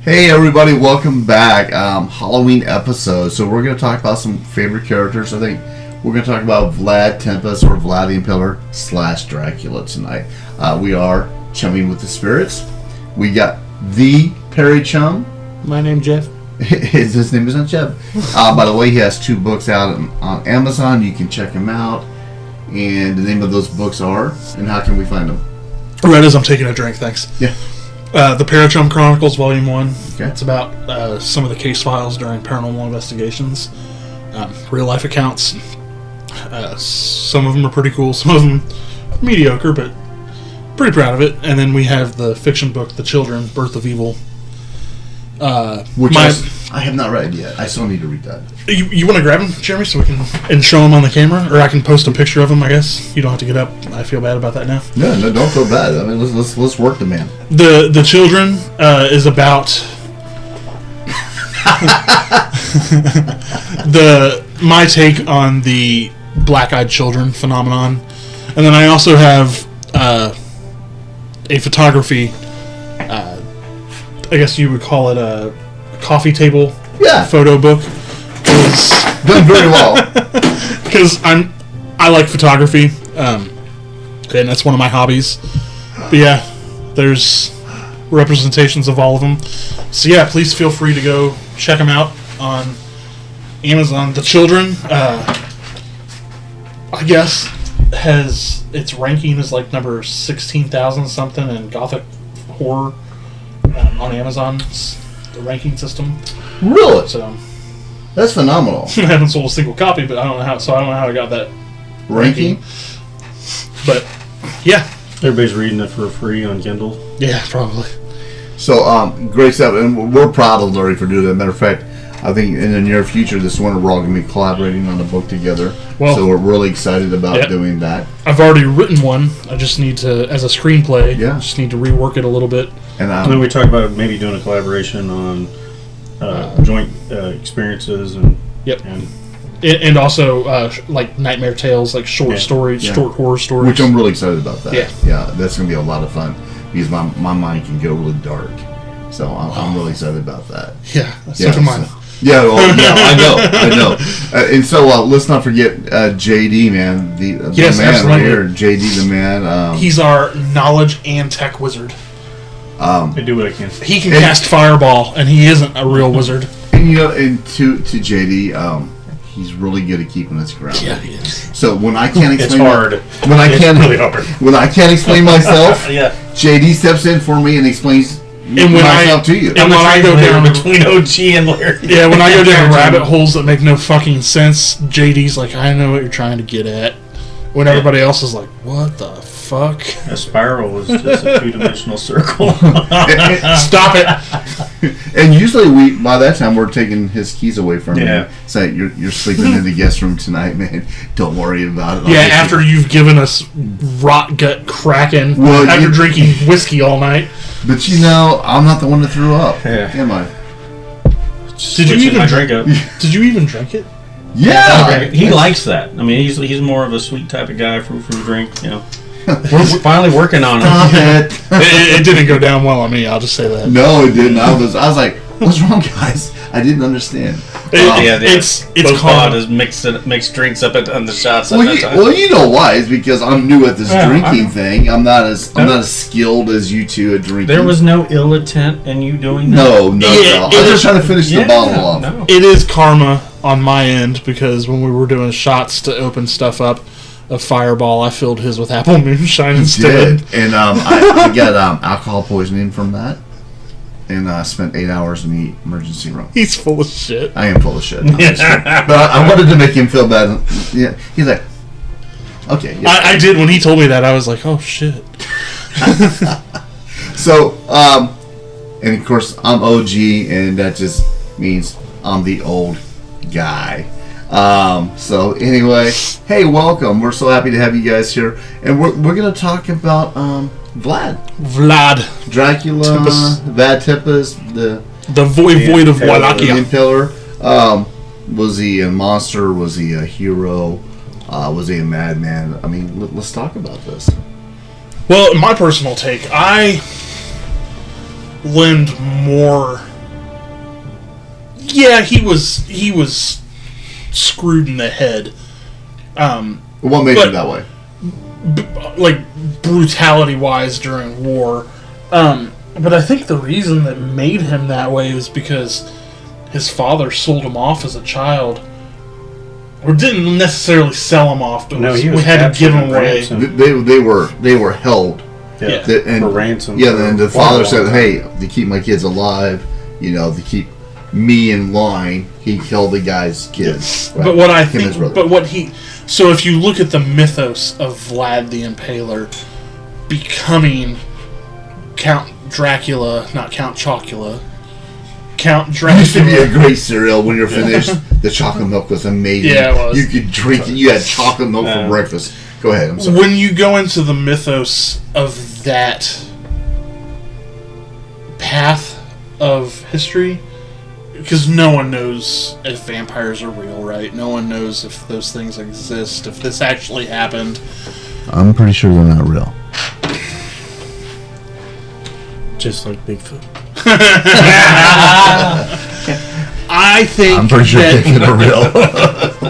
Hey everybody, welcome back. Halloween episode. So we're going to talk about some favorite characters. I think we're going to talk about Vlad Tepest or Vlad the Impaler / Dracula tonight. We are chumming with the spirits. We got the Perry Chum. My name's Jeff. His name isn't Jeff. By the way, he has 2 books out on Amazon. You can check them out. And the name of those books are, and how can we find them? Right as I'm taking a drink, thanks. Yeah. The Parachum Chronicles, Volume 1. Okay. It's about some of the case files during paranormal investigations. Real life accounts. Some of them are pretty cool. Some of them mediocre, but pretty proud of it. And then we have the fiction book, The Children, Birth of Evil. Which I have not read yet. I still need to read that. You want to grab him, Jeremy, so we can and show him on the camera, or I can post a picture of him. I guess you don't have to get up. I feel bad about that now. No, don't feel bad. I mean, let's work the man. The Children is about my take on the black-eyed children phenomenon, and then I also have a photography. I guess you would call it a coffee table photo book. Done very well. Because I like photography, and that's one of my hobbies. But yeah, there's representations of all of them. So yeah, please feel free to go check them out on Amazon. The Children, I guess, has its ranking is like number 16,000 something in Gothic horror on Amazon's the ranking system. Really? So that's phenomenal. I haven't sold a single copy, but I don't know how. So I don't know how I got that ranking. But yeah, everybody's reading it for free on Kindle. Yeah, probably. So great stuff, and we're proud of Larry for doing that. Matter of fact, I think in the near future, this winter we're all going to be collaborating on a book together. Well, so we're really excited about doing that. I've already written one. I just need to, as a screenplay. Yeah. Just need to rework it a little bit. And then we talked about maybe doing a collaboration on joint experientions and and also like nightmare tales, like short stories, short horror stories. Which I'm really excited about that. Yeah, that's going to be a lot of fun because my mind can go really dark. So I'm really excited about that. Yeah, so can mine. I know. And so let's not forget JD, man. The man absolutely. Right here, JD the man. He's our knowledge and tech wizard. I do what I can. He can cast fireball, and he isn't a real wizard. And and to JD, he's really good at keeping us grounded. Yeah, he is. So when I can't explain, it's hard. Really hard. When I can't explain myself, JD steps in for me and explains. And when myself to you. And when I go down between OG and Larry. Yeah, when I go down rabbit holes that make no fucking sense, JD's like, I know what you're trying to get at. When everybody else is like, what the fuck? A spiral was just a 2-dimensional circle. Stop it. And usually by that time we're taking his keys away from him. Saying you're sleeping in the guest room tonight, man. Don't worry about it. Yeah, after you've given us rot gut cracking after drinking whiskey all night. But I'm not the one that threw up. Am I? Did you even drink it? Did you even drink it? Yeah. He likes that. I mean, he's more of a sweet type of guy for drink, We're finally working on it. It didn't go down well on me, I'll just say that. No, it didn't. I was like, what's wrong, guys? I didn't understand. It's called is mix drinks up on the shots. Well, you know why? It's because I'm new at this drinking thing. I'm not as skilled as you two at drinking. There was no ill intent in you doing that. No. I'm just trying to finish the bottle off. No. It is karma on my end because when we were doing shots to open stuff up of Fireball, I filled his with apple moonshine instead. And I got alcohol poisoning from that. And I spent 8 hours in the emergency room. He's full of shit. I am full of shit. But I wanted to make him feel bad. Yeah, he's like, okay. Yeah. I did when he told me that. I was like, oh shit. So, and of course, I'm OG, and that just means I'm the old guy. So anyway, hey, welcome. We're so happy to have you guys here, and we're gonna talk about Vlad Tepest. Dracula, Vlad Tepest, the voivode of Walachia. The Impaler. Was he a monster? Was he a hero? Was he a madman? I mean, let's talk about this. Well, in my personal take, I lend more. Yeah, he was screwed in the head. What made him that way? Like brutality-wise during war. But I think the reason that made him that way was because his father sold him off as a child. Or didn't necessarily sell him off, but we had to give him away. They were held. Yeah. For ransom. Yeah, and the father said, "Hey, to keep my kids alive, to keep me in line, he killed the guy's kids." Right? But so if you look at the mythos of Vlad the Impaler becoming Count Dracula, not Count Chocula. Count Dracula. It used to be a great cereal when you're finished. The chocolate milk was amazing. Yeah, it was. You could drink it. You had chocolate milk for breakfast. Go ahead, I'm sorry. When you go into the mythos of that path of history, because no one knows if vampires are real, right? No one knows if those things exist, if this actually happened. I'm pretty sure they're not real. Just like Bigfoot. I think I'm pretty sure they're real.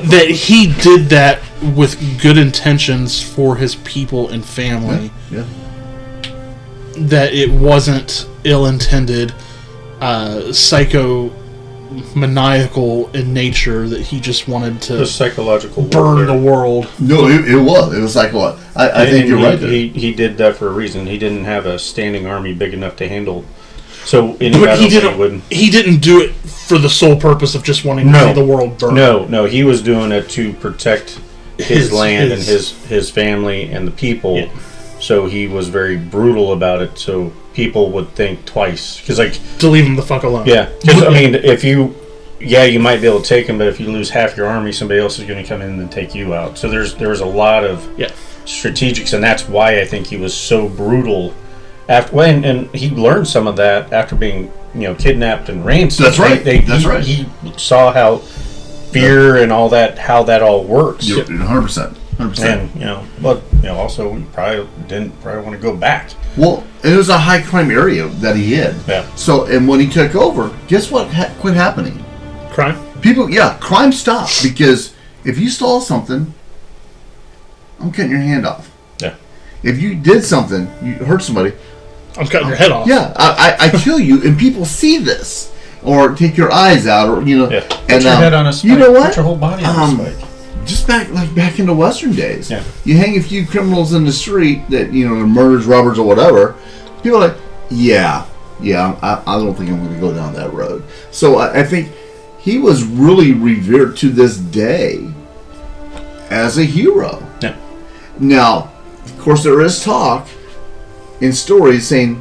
that he did that with good intentions for his people and family. Yeah. That it wasn't ill-intended, psycho-maniacal in nature, that he just wanted to The psychological burn the world. No, it was. It was like what? I think you're right there. He did that for a reason. He didn't have a standing army big enough to handle. So But he didn't do it for the sole purpose of just wanting to see the world burn. No, he was doing it to protect his land and his family and the people. Yeah. So he was very brutal about it, so people would think twice. Because, to leave him the fuck alone. Yeah. Because, I mean, you might be able to take him, but if you lose half your army, somebody else is going to come in and take you out. So there was a lot of strategics, and that's why I think he was so brutal. And he learned some of that after being, kidnapped and ransomed. That's right. That's right. He saw how fear and all that, how that all works. 100%. 100%. And also we probably didn't want to go back. Well, it was a high crime area that he hid. Yeah. So, and when he took over, guess what quit happening? Crime? Crime stopped, because if you stole something, I'm cutting your hand off. Yeah. If you did something, you hurt somebody, I'm cutting your head off. Yeah, I kill you, and people see this, or take your eyes out, or Put your head on a spike. You know what? Put your whole body on a spike. Just back in the Western days, yeah. You hang a few criminals in the street that murders, robbers, or whatever. People are like, I don't think I'm going to go down that road. So I think he was really revered to this day as a hero. Yeah. Now, of course, there is talk in stories saying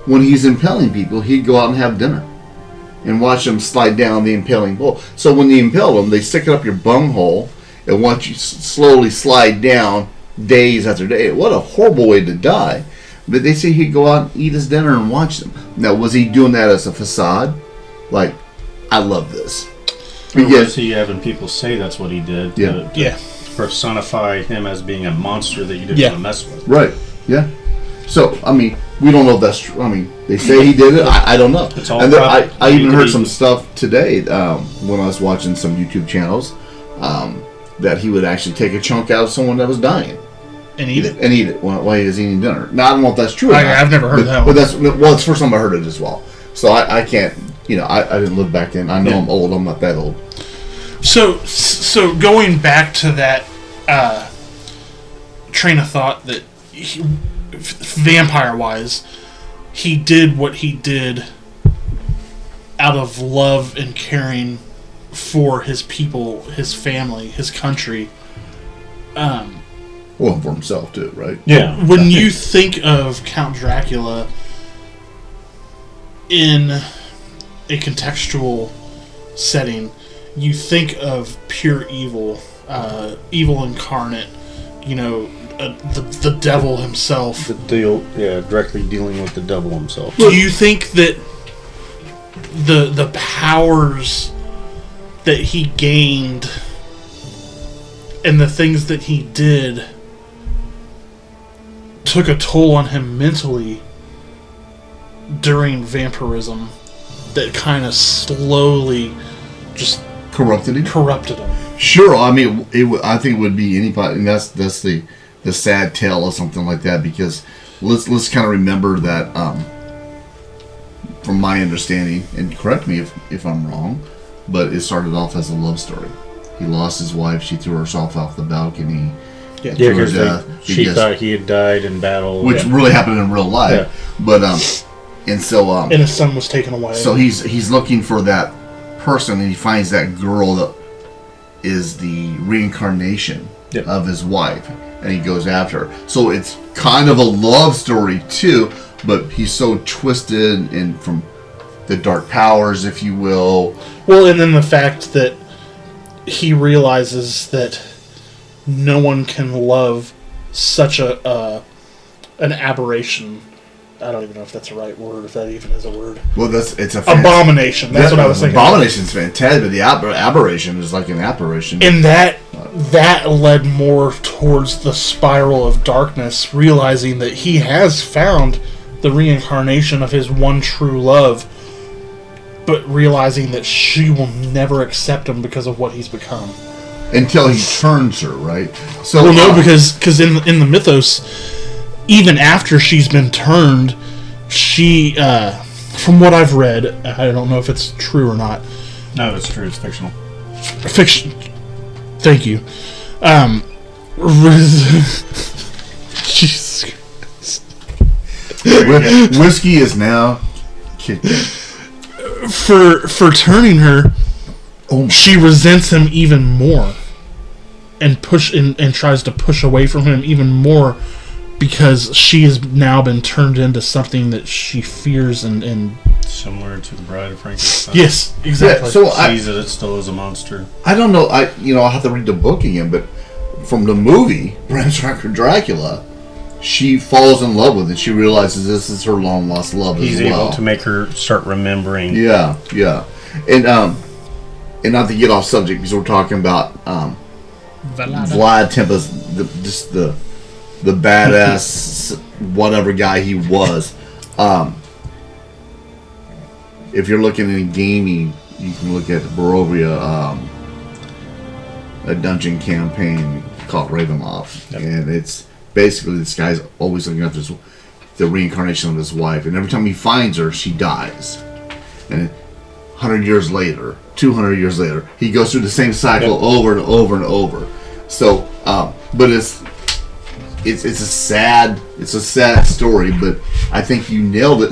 when he's impaling people, he'd go out and have dinner and watch them slide down the impaling pole. So when they impale them, they stick it up your bunghole and watch you slowly slide down days after day. What a horrible way to die. But they say he'd go out and eat his dinner and watch them. Now, was he doing that as a facade? Like, I love this. Or was he having people say that's what he did? Yeah. To personify him as being a monster that you didn't want to mess with. Right. Yeah. So, I mean, we don't know if that's true. I mean, they say he did it. I don't know. It's all and I even heard some stuff today when I was watching some YouTube channels that he would actually take a chunk out of someone that was dying. And eat it? And eat it while he was eating dinner. Now, I don't know if that's true or not. I've never heard that one. But it's the first time I heard it as well. So I can't, I didn't live back then. I know I'm old. I'm not that old. So going back to that train of thought that vampire-wise, he did what he did out of love and caring for his people, his family, his country. Well, for himself too, right? Yeah. When you think of Count Dracula in a contextual setting, you think of pure evil, evil incarnate, the devil himself. Directly dealing with the devil himself. Do you think that the powers that he gained and the things that he did took a toll on him mentally during vampirism that kind of slowly just Corrupted him? corrupted him. Sure, I mean, I think it would be anybody, and that's the sad tale of something like that, because let's kind of remember that, from my understanding, and correct me if I'm wrong, but it started off as a love story. He lost his wife, she threw herself off the balcony. Yeah, to her because death, she thought he had died in battle. which really happened in real life. Yeah. But and so and his son was taken away. so he's looking for that person, and he finds that girl that is the reincarnation Yep. of his wife, and he goes after her. So it's kind of a love story too, but he's so twisted and from the dark powers, if you will. Well, and then the fact that he realizes that no one can love such an aberration. I don't even know if that's the right word, if that even is a word. Well, it's a Abomination. That's what I was thinking. Abomination's fantastic, but the aberration is like an apparition. And that led more towards the spiral of darkness, realizing that he has found the reincarnation of his one true love, but realizing that she will never accept him because of what he's become. Until he turns her, right? So Well, no, because in the mythos, even after she's been turned, she, from what I've read, I don't know if it's true or not. No, it's true. It's fictional. Fiction. Thank you. Jesus Christ. Whiskey is now kicked in. For turning her, Oh, she resents him even more, and tries to push away from him even more, because she has now been turned into something that she fears and Similar to the Bride of Frankenstein. yes, exactly. Yeah, so Sees it still as a monster. I don't know. I'll have to read the book again, but from the movie Bram Stoker Dracula, she falls in love with it. She realizes this is her long lost love He's as well. able to make her start remembering. Yeah, and not to get off subject, because we're talking about Vlad Tepest, the badass whatever guy he was. If you're looking in gaming, you can look at Barovia, a dungeon campaign called Ravenloft, Yep. and it's basically this guy's always looking after the reincarnation of his wife, and every time he finds her, she dies. And 100 years later, 200 years later, he goes through the same cycle over and over and over. So, but it's a sad story, but I think you nailed it.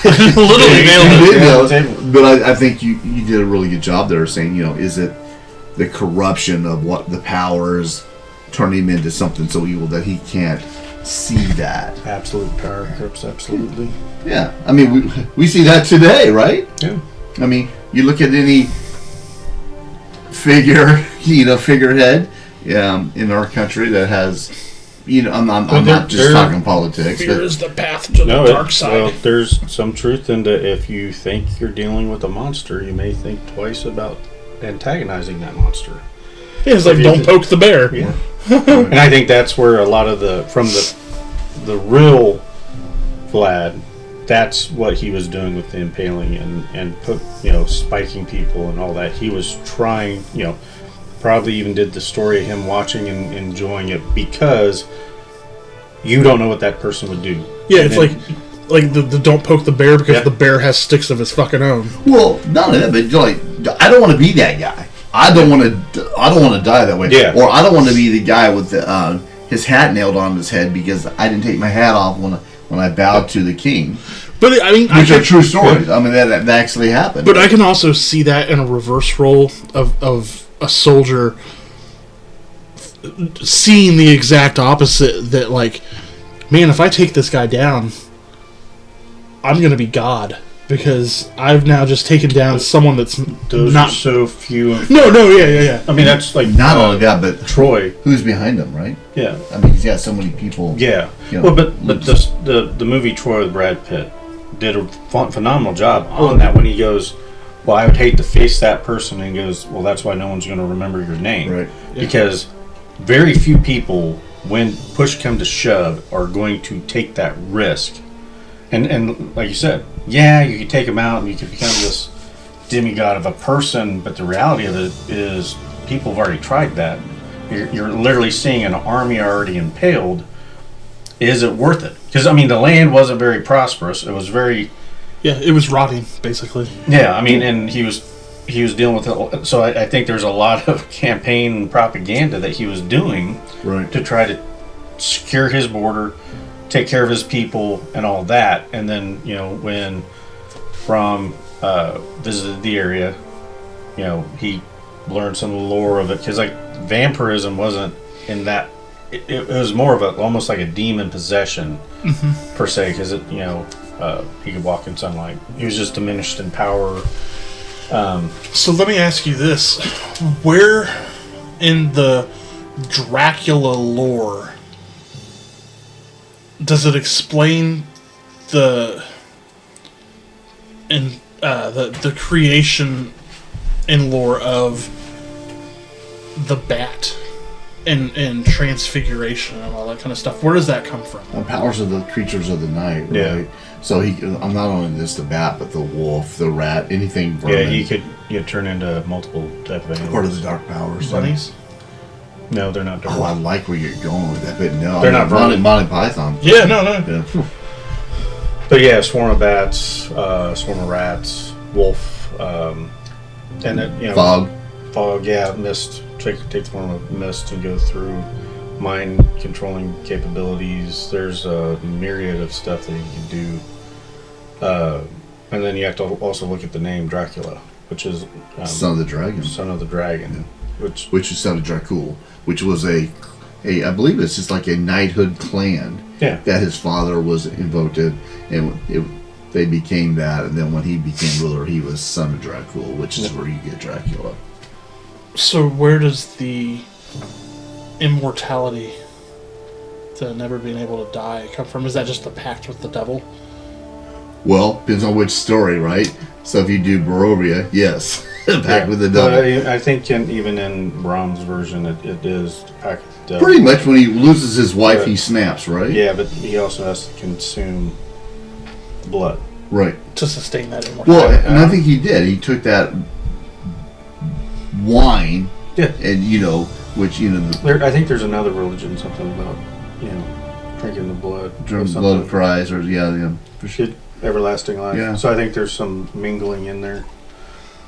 Literally nailed You it. did nail it. But I think you did a really good job there, saying, is it the corruption of what the powers turn him into something so evil that he can't see that? Absolute power corrupts absolutely. Yeah, I mean we see that today, right? Yeah. I mean, you look at any figurehead in our country that has, I'm not just talking politics. Fear But is the path to the dark side. Well, there's some truth into if you think you're dealing with a monster, you may think twice about antagonizing that monster. Yeah, it's like, don't poke the bear. Yeah. And I think that's where a lot of from the real Vlad, that's what he was doing with the impaling and spiking people and all that. He was trying, probably even did the story of him watching and enjoying it because you don't know what that person would do. Yeah, it's like the don't poke the bear because the bear has sticks of his fucking own. well, not only that, but I don't want to be that guy. I don't want to die that way. Yeah. Or I don't want to be the guy with his hat nailed on his head because I didn't take my hat off when I bowed to the king. But I mean, Which are true stories. I mean, that actually happened. But I can also see that in a reverse role of a soldier seeing the exact opposite. That man, if I take this guy down, I'm going to be God. Because I've now just taken down someone that's Those not are so few. No, yeah. I mean, that's like not only that, but Troy. Who's behind him, right? Yeah. I mean, he's got so many people. Yeah. Well, but the movie Troy with Brad Pitt did a phenomenal job on that when he goes, well, I would hate to face that person, and he goes, well, that's why no one's going to remember your name. Right. Because very few people when push come to shove, are going to take that risk. And like you said, yeah, you could take him out and you could become this demigod of a person, but the reality of it is people have already tried that. You're literally seeing an army already impaled. Is it worth it? Because, I mean, the land wasn't very prosperous. It was very... Yeah, it was rotting, basically. Yeah, I mean, and he was dealing with it. So I think there's a lot of campaign propaganda that he was doing to try to secure his border, take care of his people, and all that. And then, you know, when Brom visited the area, you know, he learned some of the lore of it. Because, like, vampirism wasn't in that... It was more of almost like a demon possession, per se, because, you know, he could walk in sunlight. He was just diminished in power. So let me ask you this. Where in the Dracula lore does it explain the creation and lore of the bat and transfiguration and all that kind of stuff? Where does that come from? Powers of the creatures of the night, right? Yeah. So I'm not only just the bat, but the wolf, the rat, anything vermin. Yeah, he could turn into multiple type of animals. Part of the dark powers. Bunnies? No, they're not dark. Oh, I like where you're going with that, but no. They're not vermin. Monty Python. Yeah, no. Yeah. But yeah, swarm of bats, swarm of rats, wolf, and then, you know... Fog, yeah, mist. Take the form of mist and go through mind controlling capabilities. There's a myriad of stuff that you can do. And then you have to also look at the name Dracula, which is Son of the Dragon. Son of the Dragon, which is Son of Dracula, which was I believe it's just like a knighthood clan. Yeah. That his father was invoked in, and they became that, and then when he became ruler, he was Son of Dracula, which is where you get Dracula. So where does the immortality, the never being able to die, come from? Is that just a pact with the devil? Well, depends on which story, right? So if you do Barovia, yes, pact with the devil. But I think even in Brom's version, it is pact with the devil. Pretty much when he loses his wife, he snaps, right? Yeah, but he also has to consume blood. Right. To sustain that immortality. Well, and I think he did. He took that wine, and which I think there's another religion, something about drinking the blood, blood of Christ, or for sure. Everlasting life. Yeah. So I think there's some mingling in there.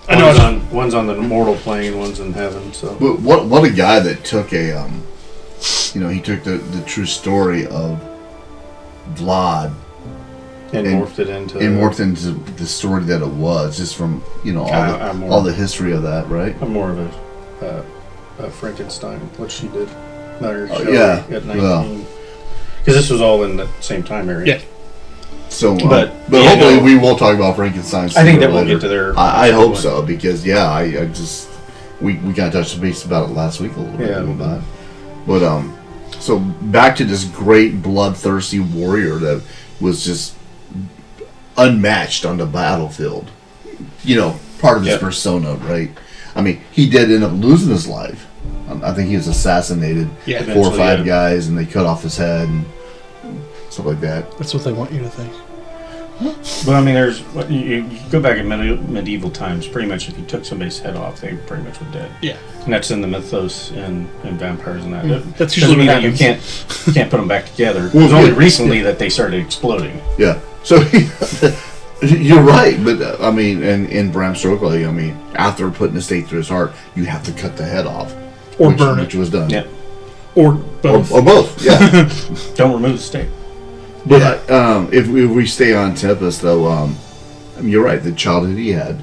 I know One's on the mortal plane, one's in heaven. So, but what a guy that took he took the true story of Vlad. And morphed into the story that it was, just from all the history of that, right? I'm more of a Frankenstein, what she did, not her show at 19, because this was all in the same time area. Yeah. So, but hopefully we will talk about Frankenstein. I think that we'll get to there. I hope so, because I just we kind of touched base about it last week a little bit about it. But so back to this great bloodthirsty warrior that was just unmatched on the battlefield. Part of his persona, right? I mean, he did end up losing his life. I think he was assassinated. Yeah, 4 or 5 guys, and they cut off his head and stuff like that. That's what they want you to think. Well, I mean, you go back in medieval times. Pretty much, if you took somebody's head off, they pretty much were dead. Yeah, and that's in the mythos and vampires and that. That's usually what happens. You can't put them back together. It was only recently that they started exploding. Yeah. So you're right, but I mean, and in Bram Stoker, after putting the stake through his heart, you have to cut the head off, or burn it, which was done. Yeah. Or both. Or both. Yeah. Don't remove the stake. But if we stay on Tepest, though, you're right. The childhood he had,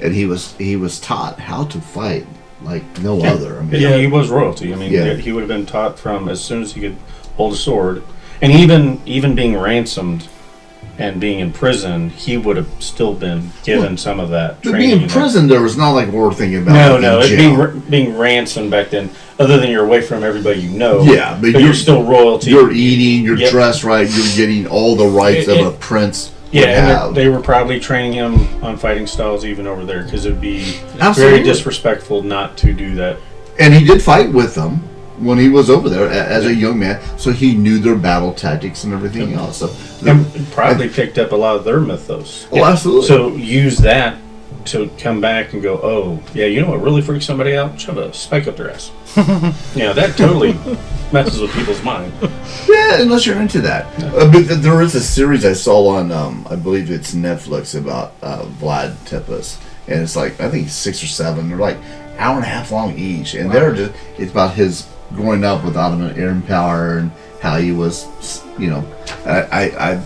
and he was taught how to fight like no other. He was royalty. He would have been taught from as soon as he could hold a sword, and even being ransomed and being in prison, he would have still been given some of that training. Being in prison, there was not like what we're thinking about. No, being ransomed back then. Other than you're away from everybody you know. Yeah, but you're still royalty. You're eating, you're dressed right, you're getting all the rights of a prince. Yeah, and they were probably training him on fighting styles even over there, because it would be Absolutely very disrespectful not to do that. And he did fight with them, when he was over there as a young man, so he knew their battle tactics and everything else. So And probably picked up a lot of their mythos. Oh, absolutely. So use that to come back and go, oh, yeah, you know what really freaks somebody out? Shove a spike up their ass. Yeah, that totally messes with people's mind. Yeah, unless you're into that. But there is a series I saw on, I believe it's Netflix, about Vlad Tepest. And it's like, I think 6 or 7. They're like hour and a half long each. And they're just, it's about his growing up with Ottoman Empire and how he was, you know, I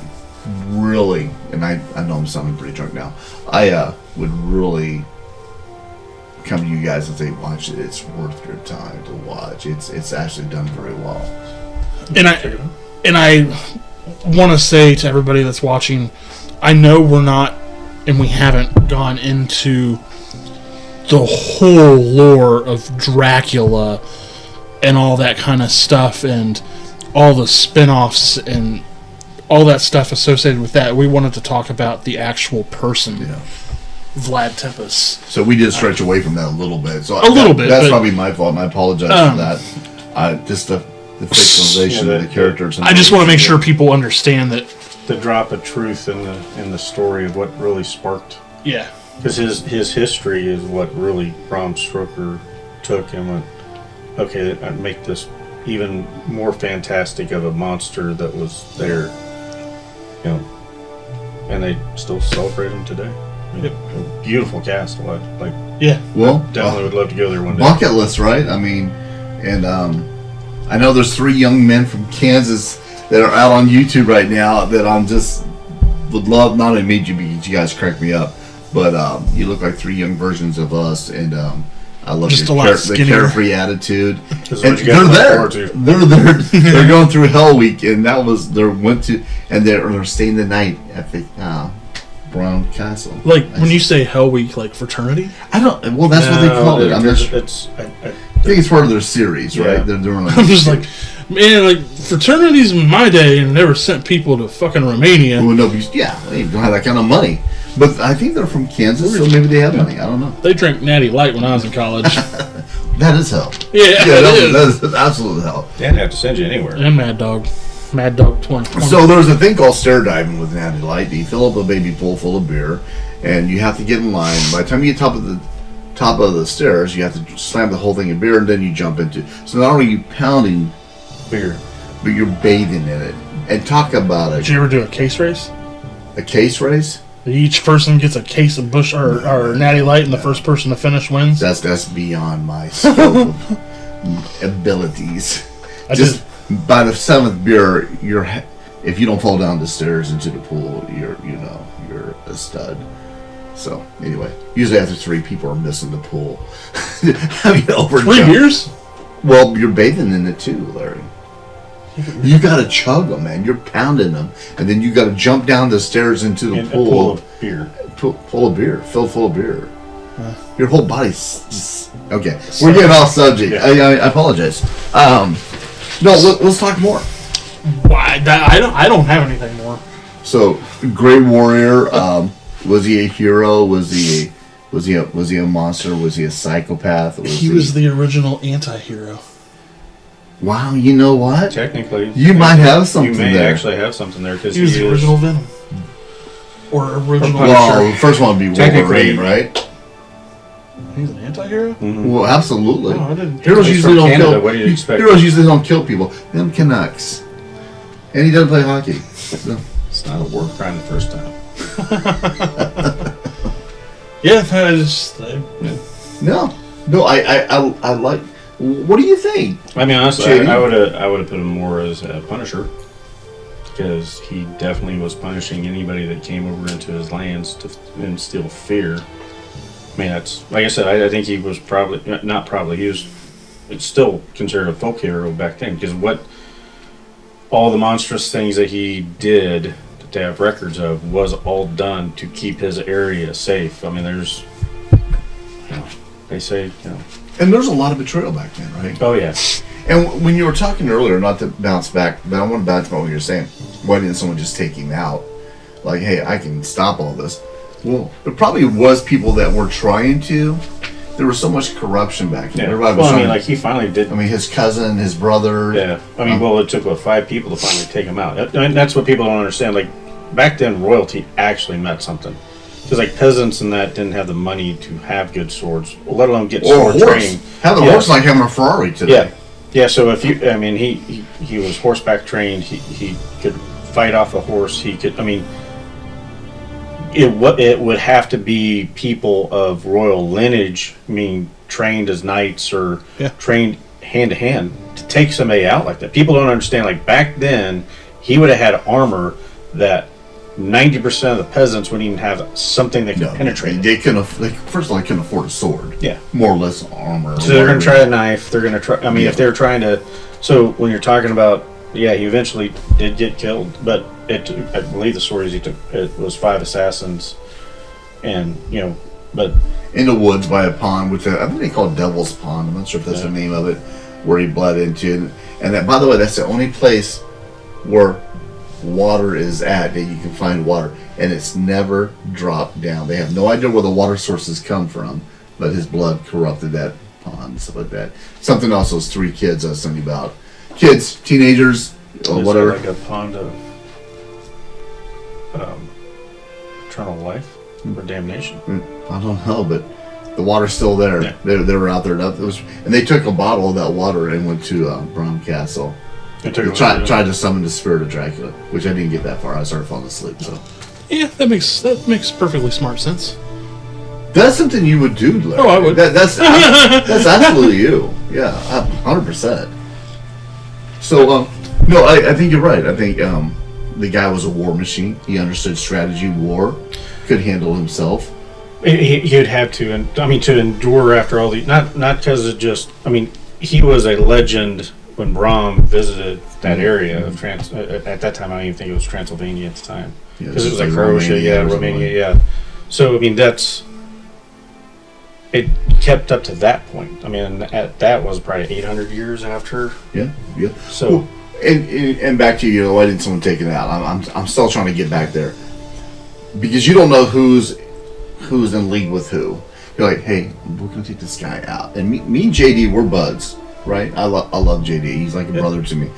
really, and I know I'm sounding pretty drunk now, I would really come to you guys and say, watch it. It's worth your time to watch. It's actually done very well. And I want to say to everybody that's watching, I know we're not, and we haven't gone into the whole lore of Dracula and all that kind of stuff and all the spin-offs and all that stuff associated with that. We wanted to talk about the actual person, Vlad Tepest. So we did stretch away from that a little bit. So little bit. That's probably my fault, and I apologize for that. Just the fictionalization of the characters. And I just want to make sure people understand that. The drop of truth in the story of what really sparked. Yeah. Because his history is what really Bram Stoker took and went, okay, I'd make this even more fantastic of a monster that was there. You know, and they still celebrate him today. I mean, a beautiful cast. Yeah. Well, definitely would love to go there one day. Bucket list, right? I mean, and I know there's 3 young men from Kansas that are out on YouTube right now that I'm just would love not only meet you because you guys crack me up, but you look like 3 young versions of us, and I love just the carefree attitude. And they're there. They're there. They're going through Hell Week, and that was they're staying the night at the Brown Castle. Like when you say Hell Week, like fraternity? I don't. Well, that's what they call it. I think it's part of their series, right? Yeah. They're doing. I'm just like, man, like fraternities in my day and never sent people to fucking Romania. Well, no, they don't have that kind of money. But I think they're from Kansas, so maybe they have money. I don't know. They drank Natty Light when I was in college. That is hell. Yeah, that is absolute hell. They didn't have to send you anywhere. And Mad Dog 2020. So there's a thing called stair diving with Natty Light. You fill up a baby pool full of beer, and you have to get in line. By the time you get top of the stairs, you have to slam the whole thing in beer, and then you jump into. So not only are you pounding beer, but you're bathing in it. And talk about Did you ever do a case race? a case race. Each person gets a case of Busch or Natty Light, and the first person to finish wins. That's beyond my scope of abilities. By the 7th beer, if you don't fall down the stairs into the pool, you're a stud. So anyway, usually after 3 people are missing the pool. 3 beers? Well, you're bathing in it too, Larry. You gotta chug them, man. You're pounding them, and then you gotta jump down the stairs into the pool. A pool of beer. Full of beer, filled full of beer. Your whole body's just, okay. We're getting off subject. Yeah. I apologize. No, let's talk more. Why? I don't have anything more. So, Grey Warrior. Was he a hero? Was he a monster? Was he a psychopath? He was the original anti-hero. Wow, you know what? Technically, you might have something there. You may there. actually have something there because he was the original Venom, or original. Well, the first one would be Wolverine, right? He's an anti-hero. Mm-hmm. Well, absolutely. No, I didn't. Heroes usually don't kill. What do you expect? Heroes usually don't kill people. Them Canucks, and he doesn't play hockey. So. It's not a war crime the first time. Yeah, I just. No. I like. What do you think? I mean, honestly, JD? I would have put him more as a Punisher because he definitely was punishing anybody that came over into his lands to instill fear. I mean, that's like I said. I think he was he was. It's still considered a folk hero back then because all the monstrous things that he did that they have records of was all done to keep his area safe. I mean, there's, they say, And there's a lot of betrayal back then, right? Oh yeah. And when you were talking earlier, not to bounce back, but I want to bounce about what you're saying. Why didn't someone just take him out? Like, hey, I can stop all this. Well, there probably was people that were trying to. there was so much corruption back then. Yeah. Everybody was Well, I trying mean, to- like he finally did. I mean, his cousin, his brother. Yeah, I mean, well, it took 5 people to finally take him out. And that's what people don't understand. Like back then, royalty actually meant something. Because like peasants and that didn't have the money to have good swords, let alone get Or a sword horse. training. Having a horse is like having a Ferrari today. Yeah, yeah. So if you, I mean, he was horseback trained. He could fight off a horse. He could. I mean, it would have to be people of royal lineage. I mean, trained as knights or trained hand to hand to take somebody out like that. People don't understand. Like back then, he would have had armor that 90% of the peasants wouldn't even have something that could penetrate. They couldn't. First of all, they couldn't afford a sword. Yeah, more or less armor. so they're going to try a knife. They're going to try. I mean, if they're trying to. So when you're talking about, he eventually did get killed, but I believe the stories he took, it was 5 assassins, and but in the woods by a pond, which I think they call Devil's Pond. I'm not sure if that's the name of it, where he bled into, and that, by the way, that's the only place where water is at that you can find water, and it's never dropped down. They have no idea where the water sources come from, but his blood corrupted that pond, stuff like that. Something else, those 3 kids I was telling you about, kids, teenagers, or whatever. Like a pond of eternal life or damnation. I don't know, but the water's still there. Yeah. They were out there, and they took a bottle of that water and went to Brum Castle. They tried to summon the spirit of Dracula, which I didn't get that far. I started falling asleep. So Yeah, that makes perfectly smart sense. that's something you would do, Larry. Oh, I would. That's absolutely you. Yeah, 100%. So, no, I think you're right. I think the guy was a war machine. He understood strategy, war, could handle himself. He'd have to, and I mean, to endure after all the not because it just. I mean, he was a legend. When Bram visited that area of at that time, I don't even think it was Transylvania at the time, because it was like Croatia, Romania. So I mean, it kept up to that point. I mean, that was probably 800 years after. Yeah. So, well, and back to you. Why didn't someone take it out? I'm still trying to get back there, because you don't know who's in league with who. You're like, hey, we're gonna take this guy out, and me and JD, we're buds. Right, I love JD. He's like a brother to me.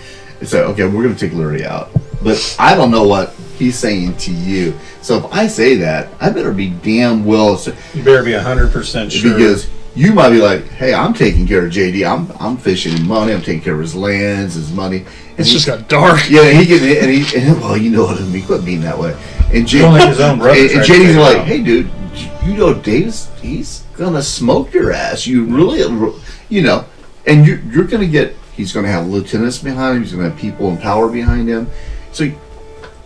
It's like, okay, we're gonna take Larry out, but I don't know what he's saying to you. So if I say that, I better be damn well. You better be 100% sure, because you might be like, hey, I'm taking care of JD. I'm fishing money. I'm taking care of his lands, his money. It's just got dark. Yeah, he can. Well, you know what I mean. Quit being that way. And JD, like his own brother. And JD's like, hey, dude, you know, Dave's he's gonna smoke your ass. You really, And you're going to get, he's going to have lieutenants behind him, he's going to have people in power behind him. So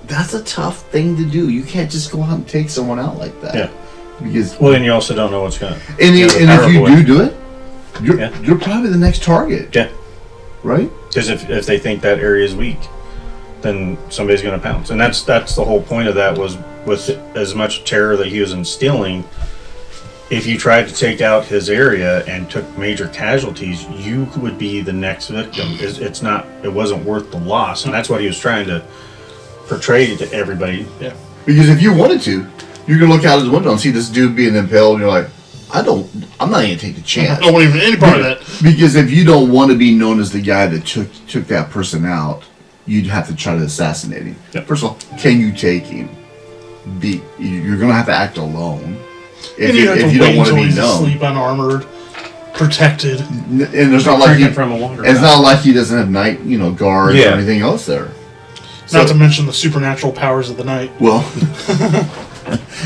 that's a tough thing to do. You can't just go out and take someone out like that. Yeah. Because, well, then you also don't know what's going to. And if you do it, you're probably the next target. Yeah. Right? Because if they think that area is weak, then somebody's going to pounce. And that's the whole point of that, was with as much terror that he was instilling. If you tried to take out his area and took major casualties, you would be the next victim. It wasn't worth the loss, and that's what he was trying to portray to everybody. Yeah. Because if you wanted to, you're gonna look out the window and see this dude being impaled, and you're like, I'm not even gonna take the chance. I don't want even any part of that. Because if you don't want to be known as the guy that took that person out, you'd have to try to assassinate him. Yep. First of all, can you take him? You're gonna have to act alone. If you don't want to be known, sleep unarmored, protected, and there's not like it's not like he doesn't have night, guards or anything else there. Not to mention the supernatural powers of the night. Well,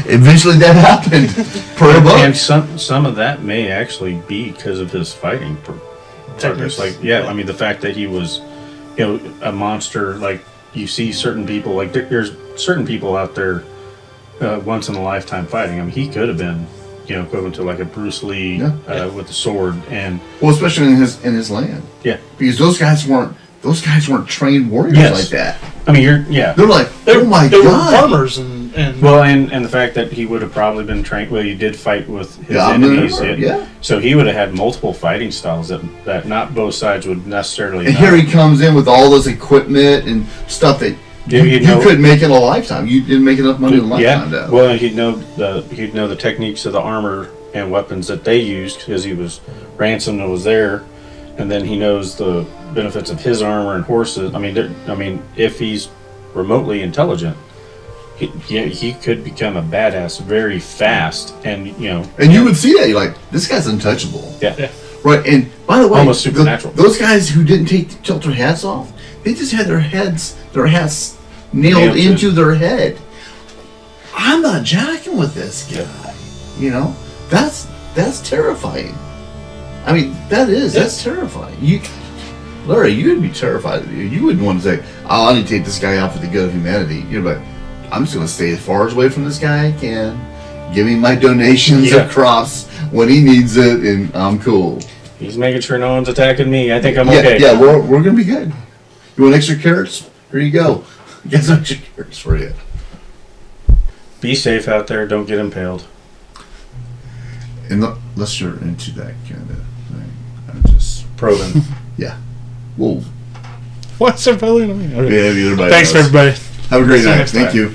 eventually that happened per book, and some of that may actually be because of his fighting techniques. I mean, the fact that he was, a monster. Like you see certain people, like there's certain people out there. Once in a lifetime fighting. I mean, he could have been, equivalent to like a Bruce Lee with the sword, and especially in his land. Yeah, because those guys weren't trained warriors like that. I mean, they're like, oh my god, they were farmers and the fact that he would have probably been trained. Well, he did fight with his enemies, so he would have had multiple fighting styles that not both sides would necessarily. And here he comes in with all this equipment and stuff that. You couldn't make in a lifetime. You didn't make enough money in a lifetime. Yeah. Well, he'd know the techniques of the armor and weapons that they used because he was ransomed and was there, and then he knows the benefits of his armor and horses. I mean, if he's remotely intelligent, he could become a badass very fast, and And you would see that, you're like, this guy's untouchable. yeah. Right, and by the way, Almost supernatural. Those guys who didn't tilt their hats off, they just had their hats nailed into their head. I'm not jacking with this guy. That's terrifying. I mean, that's terrifying. Larry, you'd be terrified. You wouldn't want to say, "Oh, I need to take this guy out for the good of humanity." You're like, "I'm just going to stay as far away from this guy I can. Give me my donations of crops when he needs it, and I'm cool." He's making sure no one's attacking me. I think I'm okay. Yeah, we're gonna be good. You want extra carrots? Here you go. Get some extra carrots for you. Be safe out there. Don't get impaled. Unless you're into that kind of thing. I'm just Probing. yeah. Whoa. What's so funny to me? Okay. Yeah, everybody Thanks, knows. everybody. Have a great See you night. next Thank time. you.